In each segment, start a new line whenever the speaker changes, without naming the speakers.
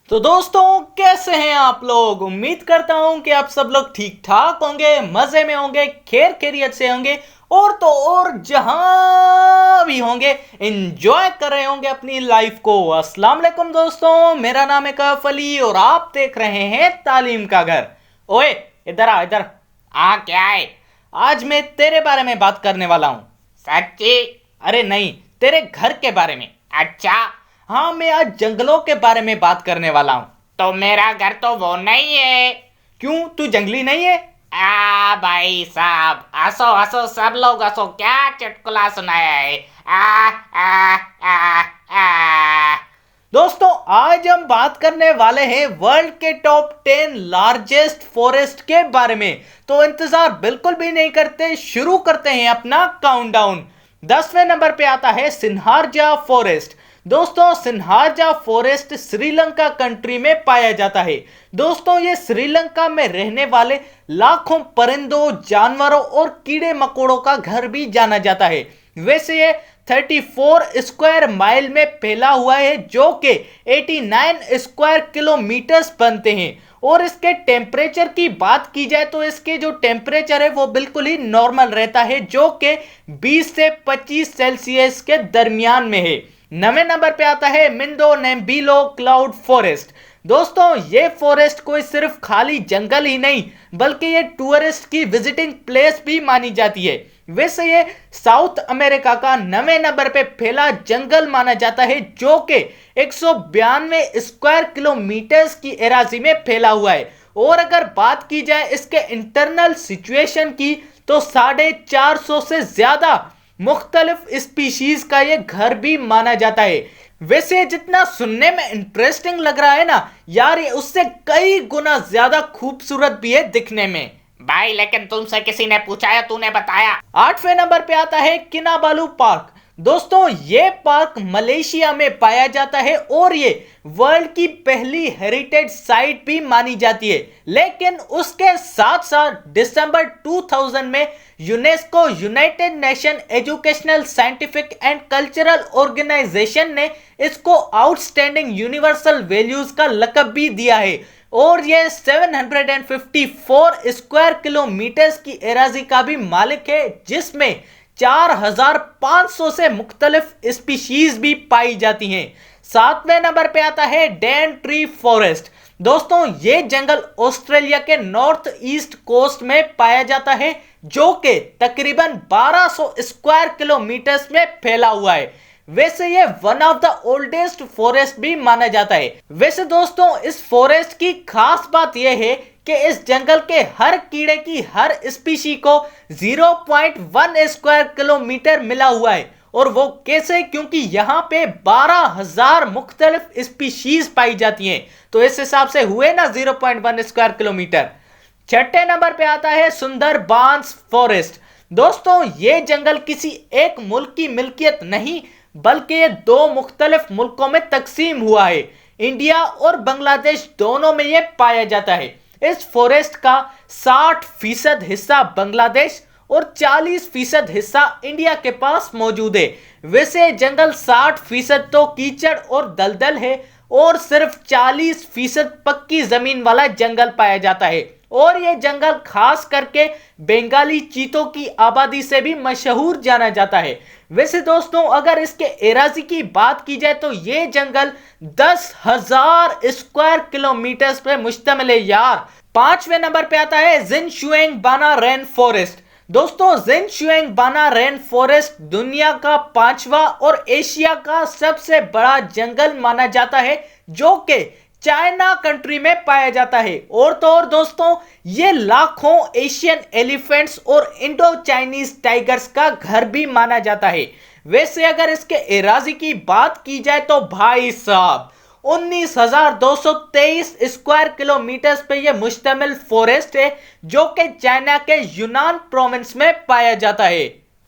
तो दोस्तों कैसे हैं आप लोग। उम्मीद करता हूं कि आप सब लोग ठीक ठाक होंगे, मजे में होंगे, खैर खैरियत से होंगे और तो और जहां भी होंगे एंजॉय कर रहे होंगे अपनी लाइफ को। अस्सलाम वालेकुम दोस्तों, मेरा नाम है कैफ अली और आप देख रहे हैं तालीम का घर। ओए इधर आ इधर आ। क्या है? आज मैं तेरे बारे में बात करने वाला हूं। सच्ची? अरे नहीं, तेरे घर के बारे में। अच्छा। हाँ, मैं आज जंगलों के बारे में बात करने वाला हूँ। तो मेरा घर तो वो नहीं है। क्यों, तू जंगली नहीं है? भाई साहब, हंसो हंसो सब लोग हंसो। क्या चुटकुला सुनाया है? आ आ आ आ दोस्तों, आज हम बात करने वाले हैं वर्ल्ड के टॉप 10 लार्जेस्ट फॉरेस्ट के बारे में। तो इंतजार बिल्कुल भी नहीं करते, शुरू करते हैं अपना काउंटडाउन। 10वें नंबर पे आता है सिन्हारजा फॉरेस्ट। दोस्तों, सिन्हारजा फॉरेस्ट श्रीलंका कंट्री में पाया जाता है। दोस्तों, ये श्रीलंका में रहने वाले लाखों परिंदों, जानवरों और कीड़े मकोड़ों का घर भी जाना जाता है। वैसे ये 34 स्क्वायर माइल में फैला हुआ है, जो कि 89 स्क्वायर किलोमीटर्स बनते हैं। और इसके टेम्परेचर की बात की जाए तो इसके जो टेम्परेचर है वो बिल्कुल ही नॉर्मल रहता है, जो कि 20 से 25 सेल्सियस के दरमियान में है। 9वें नंबर पे आता है मिंदो नेम्बिलो क्लाउड फॉरेस्ट। दोस्तों, ये फॉरेस्ट कोई सिर्फ खाली जंगल ही नहीं बल्कि ये टूरिस्ट की विजिटिंग प्लेस भी मानी जाती है। वैसे ये साउथ अमेरिका का 9वें नंबर पे फैला जंगल माना जाता है, जो कि 192 स्क्वायर किलोमीटर्स की एराजी में फैला हुआ है। और अगर बात की जाए इसके इंटरनल सिचुएशन की तो 450 से ज्यादा मुख्तलिफ स्पीशीज का ये घर भी माना जाता है। वैसे जितना सुनने में इंटरेस्टिंग लग रहा है ना यार, ये उससे कई गुना ज्यादा खूबसूरत भी है दिखने में। भाई लेकिन तुमसे किसी ने पूछा या तूने बताया? 8वें नंबर पे आता है किनाबालू पार्क। दोस्तों, ये पार्क मलेशिया में पाया जाता है और ये वर्ल्ड की पहली हेरिटेज साइट भी मानी जाती है। लेकिन उसके साथ साथ दिसंबर 2000 में UNESCO, united nation educational, scientific and cultural organization ने इसको आउटस्टैंडिंग यूनिवर्सल वैल्यूज का लकब भी दिया है। और ये 754 स्क्वायर किलोमीटर्स की एराजी का भी मालिक है, जिसमें 4500 से मुख्तलिफ स्पीशीज भी पाई जाती हैं। 7वें नंबर पे आता है डैन ट्री फॉरेस्ट। दोस्तों, ये जंगल ऑस्ट्रेलिया के नॉर्थ ईस्ट कोस्ट में पाया जाता है, जो कि तकरीबन 1200 स्क्वायर किलोमीटर्स में फैला हुआ है। वैसे ये one of the oldest forest भी माना जाता है। वैसे दोस्तों, इस फॉरेस्ट की खास बात यह है कि इस जंगल के हर कीड़े की हर स्पीशी को 0.1 स्क्वायर किलोमीटर मिला हुआ है। और वो कैसे? क्योंकि यहाँ पे 12,000 मुख्तलिफ स्पीशीज पाई जाती हैं। तो इस हिसाब से हुए ना 0.1 स्क्वायर किलोमीटर। 6ठे नंबर पे आता है सुंदरबांस फॉरेस्ट। दोस्तों, ये जंगल किसी एक मुल्क की मिल्कियत नहीं बल्कि ये 2 मुख्तलिफ मुल्कों में तकसीम हुआ है। इंडिया और बांग्लादेश दोनों में ये पाया जाता है। इस फॉरेस्ट का 60% हिस्सा बांग्लादेश और 40% हिस्सा इंडिया के पास मौजूद है। वैसे जंगल 60% तो कीचड़ और दलदल है और सिर्फ 40% पक्की जमीन वाला जंगल पाया जाता है। और ये जंगल खास करके बंगाली चीतों की आबादी से भी मशहूर जाना जाता है। वैसे दोस्तों, अगर इसके एराजी की बात की जाए तो ये जंगल 10,000 स्क्वायर किलोमीटर पे मुश्तमिल है यार। 5वें नंबर पे आता है जिनशुएंग बाना रेन फॉरेस्ट। दोस्तों, जिनशुएंग बाना रेन फॉरेस्ट दुनिया का 5वां और एशिया का सबसे बड़ा जंगल माना जाता है, जो कि चाइना कंट्री में पाया जाता है। और तो और दोस्तों, ये लाखों एशियन एलिफेंट्स और इंडो चाइनीज टाइगर्स का घर भी माना जाता है। वैसे अगर इसके एराजी की बात की जाए तो भाई साहब 19,223 स्क्वायर किलोमीटर पे यह मुश्तमिल फॉरेस्ट है, जो कि चाइना के यूनान प्रोविंस में पाया जाता है।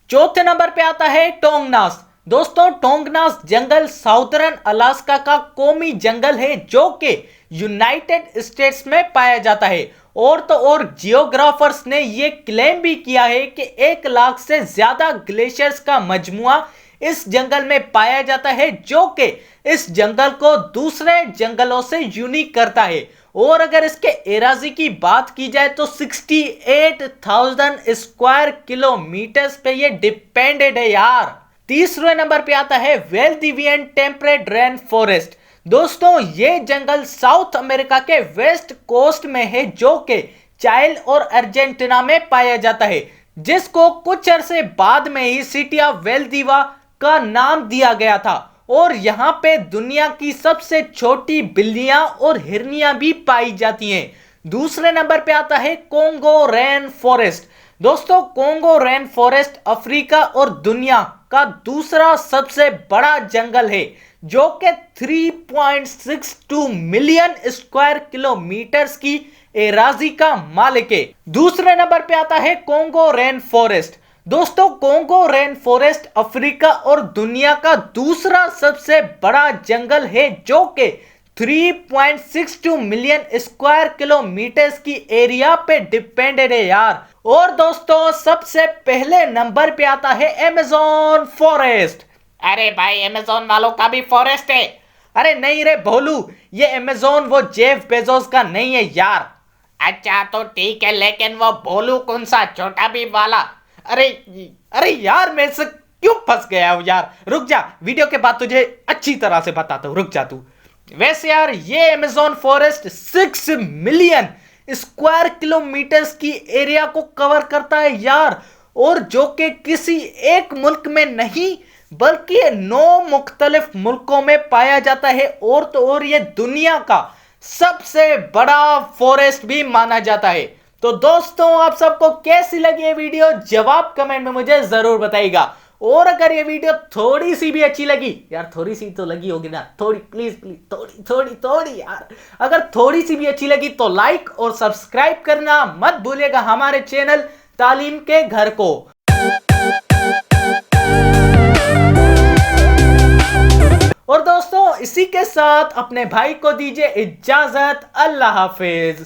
4थे नंबर पे आता है टोंगनास। दोस्तों, टोंगनास जंगल साउदर्न अलास्का का कौमी जंगल है, जो कि यूनाइटेड स्टेट्स में पाया जाता है। और तो और जियोग्राफर्स ने यह क्लेम भी किया है कि 1 लाख से ज्यादा ग्लेशियर्स का मजमुआ इस जंगल में पाया जाता है, जो कि इस जंगल को दूसरे जंगलों से यूनिक करता है। और अगर इसके एराजी की बात की जाए तो 68,000 स्क्वायर किलोमीटर पे ये डिपेंडेड है यार। तीसरे नंबर पे आता है वेल्दिवियन टेम्परेट रेन फॉरेस्ट। दोस्तों ये जंगल साउथ अमेरिका के वेस्ट कोस्ट में है, जो कि चाइल और अर्जेंटीना में पाया जाता है, जिसको कुछ अरसे बाद में ही सिटी ऑफ वेल्दिवा का नाम दिया गया था। और यहाँ पे दुनिया की सबसे छोटी बिल्लियां और हिरनियां भी पाई जाती हैं। दूसरे नंबर पे आता है कोंगो रेन फॉरेस्ट। दोस्तों कोंगो रेन फॉरेस्ट अफ्रीका और दुनिया का दूसरा सबसे बड़ा जंगल है, जो कि 3.62 मिलियन स्क्वायर किलोमीटर्स की एराजी का मालिक है। दूसरे नंबर पे आता है कोंगो रेन फॉरेस्ट। दोस्तों कोंगो रेन फॉरेस्ट अफ्रीका और दुनिया का दूसरा सबसे बड़ा जंगल है, जो कि 3.62 मिलियन स्क्वायर किलोमीटर्स की एरिया पे डिपेंडेड है यार। और दोस्तों सबसे पहले नंबर पे आता है अमेज़न फॉरेस्ट।
अरे भाई अमेज़न वालों का भी फॉरेस्ट है?
अरे नहीं रे भोलू, ये अमेज़न वो जेफ बेजोस का नहीं है यार।
अच्छा तो ठीक है, लेकिन वो भोलू कौन सा, छोटा भी वाला?
अरे यार मैं से क्यों फंस गया हूं यार। रुक जा, वीडियो के बाद तुझे अच्छी तरह से बताता हूं, रुक जा तू। वैसे यार ये Amazon forest 6 million square kilometres की एरिया को कवर करता है यार, और जो कि किसी एक मुल्क में नहीं बल्कि 9 मुख्तलिफ मुल्कों में पाया जाता है। और तो और ये दुनिया का सबसे बड़ा फॉरेस्ट भी माना जाता है। तो दोस्तों आप सबको कैसी लगी ये वीडियो, जवाब कमेंट में मुझे जरूर बताइएगा। और अगर ये वीडियो थोड़ी सी भी अच्छी लगी, यार थोड़ी सी तो लगी होगी ना, थोड़ी प्लीज प्लीज थोड़ी यार, अगर थोड़ी सी भी अच्छी लगी तो लाइक और सब्सक्राइब करना मत भूलिएगा हमारे चैनल तालीम के घर को। और दोस्तों इसी के साथ अपने भाई को दीजिए इजाजत। अल्लाह हाफिज।